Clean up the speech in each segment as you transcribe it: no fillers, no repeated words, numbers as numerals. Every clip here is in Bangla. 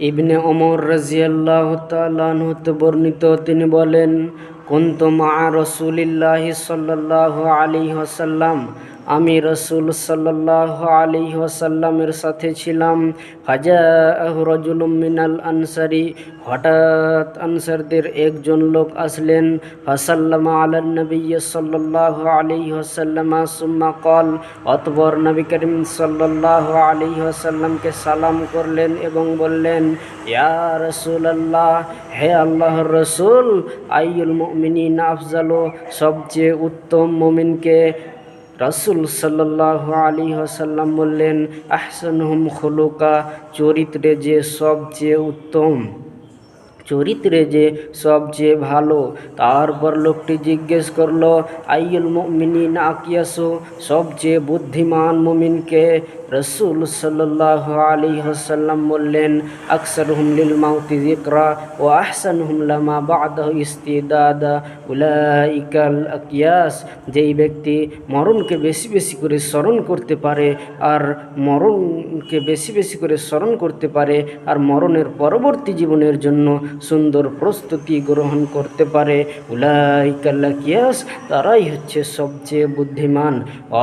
ইবনে ওমর রাদিয়াল্লাহু তাআলা আনহু হতে বর্ণিত, তিনি বলেন, কুনতু মা রাসূলিল্লাহি সাল্লাল্লাহু আলাইহি ওয়াসাল্লাম, আমি রাসূল সাল্লাল্লাহু আলাইহি ওয়াসাল্লামের সাথে ছিলাম। ফাজাআহু রাজুলুম মিনাল আনসারি, হঠাৎ আনসারদের একজন লোক আসলেন। ফাসাল্লামা আলান নবী সাল্লাল্লাহু আলাইহি ওয়াসাল্লাম সুম্মা ক্বাল, অতঃপর নবী করিম সাল্লাল্লাহু আলাইহি ওয়াসাল্লামকে সালাম করলেন এবং বললেন, ইয়া রাসূলুল্লাহ, হে আল্লাহর রাসূল, আইয়ুল মুমিনিনা আফজালু, সবচেয়ে উত্তম মুমিনকে? রাসূল সাল্লাল্লাহু আলাইহি ওয়াসাল্লাম বললেন, আহসানুহুম খুলুকা, চরিত্রে যে সবচেয়ে উত্তম, চরিত্রে যে সবচেয়ে ভালো। তারপর লোকটি জিজ্ঞেস করল, আইয়ুল মুমিনিনা আকিয়াসু, সবচেয়ে বুদ্ধিমান মুমিনকে? রাসূল সাল্লাল্লাহু আলাইহি ওয়াসাল্লাম বললেন, আকসারুহুম লিল মাউতি যিকরা ওয়া আহসানুহুম লামা বা'দাহু ইস্তিদাদা, উলাইকাল আকিয়াস, যেই ব্যক্তি মরণকে বেশি বেশি করে স্মরণ করতে পারে আর মরণকে বেশি বেশি করে স্মরণ করতে পারে আর মরণের পরবর্তী জীবনের জন্য সুন্দর প্রস্তুতি গ্রহণ করতে পারে, উলাইকাল আকিয়াস, তারাই হচ্ছে সবচেয়ে বুদ্ধিমান।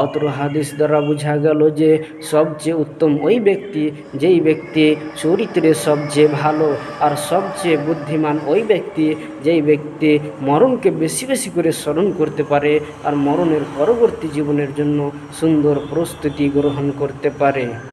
অত্র হাদিস দ্বারা বোঝা গেল যে সবচেয়ে উত্তম ওই ব্যক্তি যেই ব্যক্তি চরিত্রে সবচেয়ে ভালো, আর সবচেয়ে বুদ্ধিমান ওই ব্যক্তি যেই ব্যক্তি মরণকে বেশি বেশি করে স্মরণ করতে পারে আর মরণের পরবর্তী জীবনের জন্য সুন্দর প্রস্তুতি গ্রহণ করতে পারে।